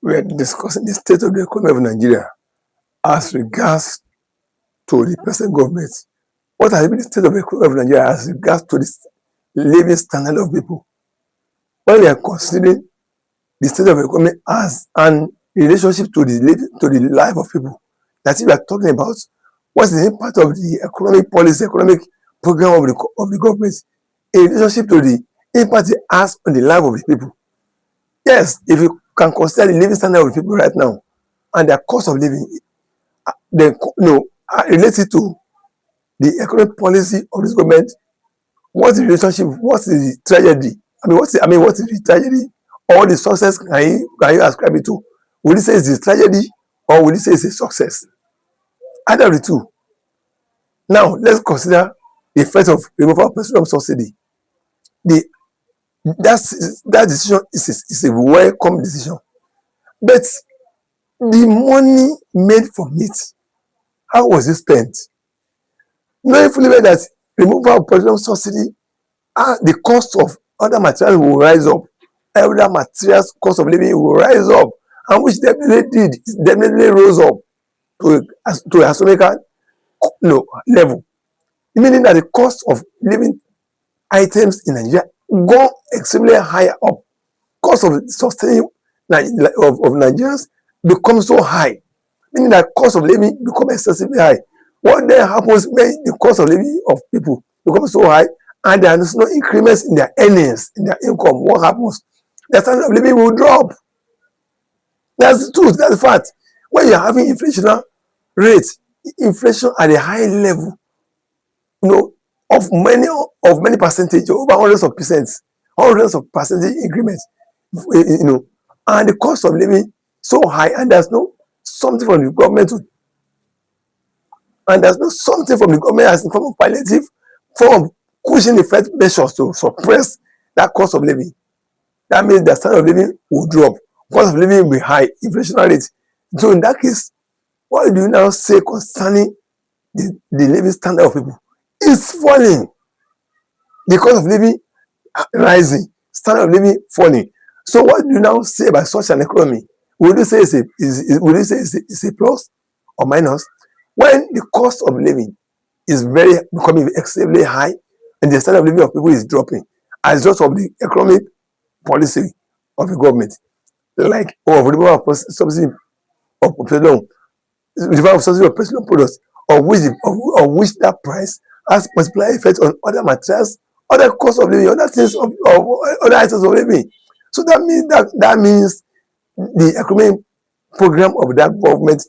we are discussing the state of the economy of Nigeria as regards to the present government. What has been the state of the economy of Nigeria as regards to the living standard of people? When we are considering the state of the economy as an relationship to the life of people, that is, we are talking about what is the impact of the economic policy, economic program of the government in relationship to the impact it has on the life of the people. Yes, if you can consider the living standard of the people right now and their cost of living, then related to the economic policy of this government, what's the relationship? What's the tragedy? What is the tragedy? Or the success can you ascribe it to? Will you say it's a tragedy or will you say it's a success? Either of the two. Now let's consider the effect of removal of petroleum subsidy. That decision is a welcome decision, but the money made from it, how was it spent? Knowing fully well that removal of petroleum subsidy, the cost of other materials will rise up. Other materials cost of living will rise up, and which definitely rose up to a astronomical level, meaning that the cost of living items in Nigeria go extremely higher up. Cost of sustaining of Nigerians become so high, meaning that cost of living become excessively high. What then happens when the cost of living of people becomes so high and there is no increments in their earnings, in their income? What happens? The standard of living will drop. That's the truth. That's the fact. When you're having inflationary rates, inflation at a high level, of many percentage, over hundreds of percentage increments, and the cost of living so high, and there's no something from the government as in form of palliative, form of cushion effect measures to suppress that cost of living. That means the standard of living will drop, cost of living will be high, inflationary rate. So in that case, what do you now say concerning the living standard of people? It's falling. The cost of living rising, standard of living falling. So what do you now say about such an economy? Would you say it's a plus or minus? When the cost of living is becoming extremely high and the standard of living of people is dropping as a result of the economic policy of the government, like removal of subsidy of petroleum, removal of subsidy of petroleum products, of which that price has multiplier effect on other materials, other costs of living, other things of other items of living. So that means the economic program of that government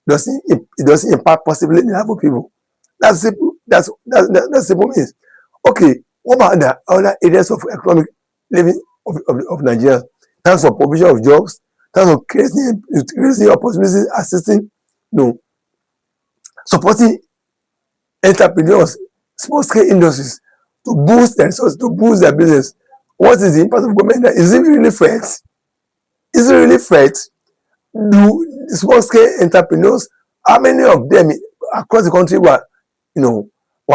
doesn't impact possibly the life of people. That's simple. That's simple means. Okay, what about the other areas of economic living of Nigeria? In terms of provision of jobs, in terms of creating opportunities, assisting, supporting entrepreneurs, small scale industries to boost their resources, to boost their business. What is the impact of government? Is it really threat? Is it really threat? Do small scale entrepreneurs, how many of them across the country were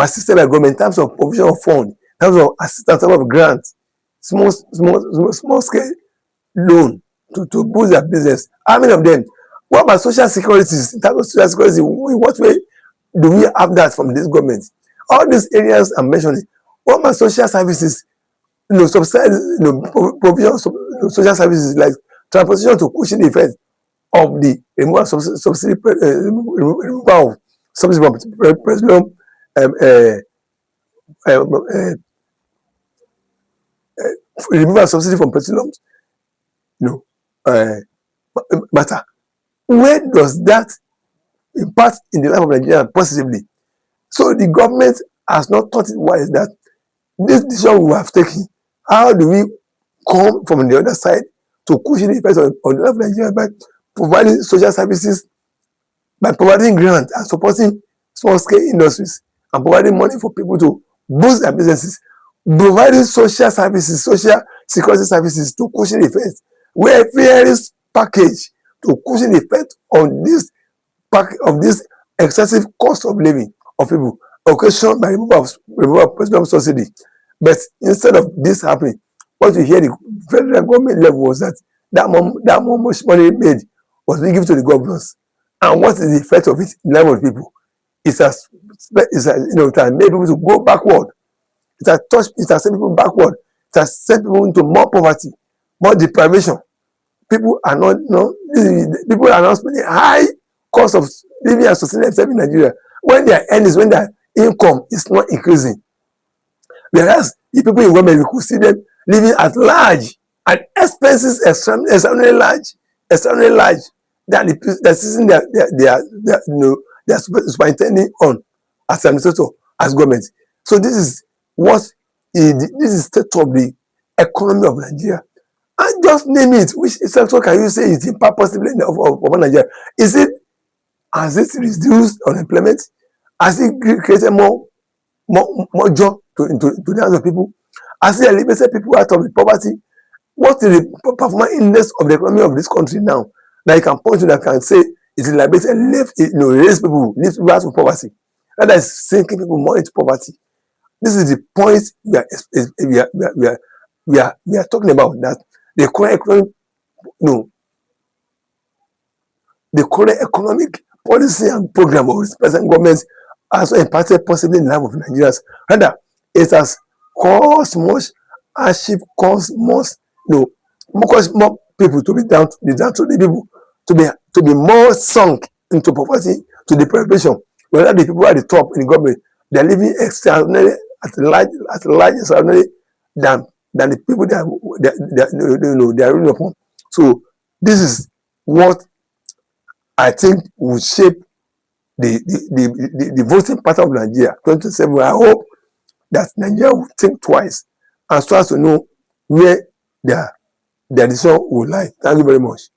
assisted by government in terms of provision of fund, in terms of assistance, in terms of grants, small scale loan to boost their business? How many of them? What about social securities? In terms of social security, in what way do we have that from this government? All these areas I'm mentioning. What about social services? Subsidize, provision of social services like transportation to cushion the effect of the removal of subsidy, removal of subsidy from petroleum, removal of subsidy from petroleum, matter. Where does that impact in the life of Nigeria positively? So the government has not thought it wise that this decision we have taken, how do we come from the other side to cushion the effects on the life of Nigeria by providing social services, by providing grants and supporting small scale industries and providing money for people to boost their businesses, providing social services, social security services to cushion the effects, where various package to cushion the effect on this excessive cost of living of people occasioned by removal of petroleum subsidy. But instead of this happening, what we hear the federal government level was that that much money made was being given to the governors. And what is the effect of it in the life of the people? It has made people to go backward. It has sent people backward. It has sent people into more poverty, more deprivation. People are not, people are not spending high cost of living and sustaining themselves in Nigeria when their earnings, when their income is not increasing. Whereas the people in government, we could see them living at large, and expenses extremely large than the system they are superintending on as administrator, as government. So this is state of the economy of Nigeria. And just name it. Which sector can you say is impact positively of Nigeria? Has it reduced unemployment? Has it created more job to the hands of people? Has it elevated people out of the poverty? What is the performance index of the economy of this country now that you can point to, that can say it elevated, raise people out of poverty, rather than sinking people more into poverty? This is the point we are talking about, that the current economic, the current economic policy and program of this present government has not impacted possibly in the life of Nigerians. Rather, it has caused much hardship, caused more people to be down to the people to be more sunk into poverty, to deprivation. Whether the people at the top in the government, they are living extraordinarily at large extraordinarily than the people they are ruling upon. So this is what I think will shape the voting pattern of Nigeria 2027. I hope that Nigeria will think twice and so as to know where their decision will lie. Thank you very much.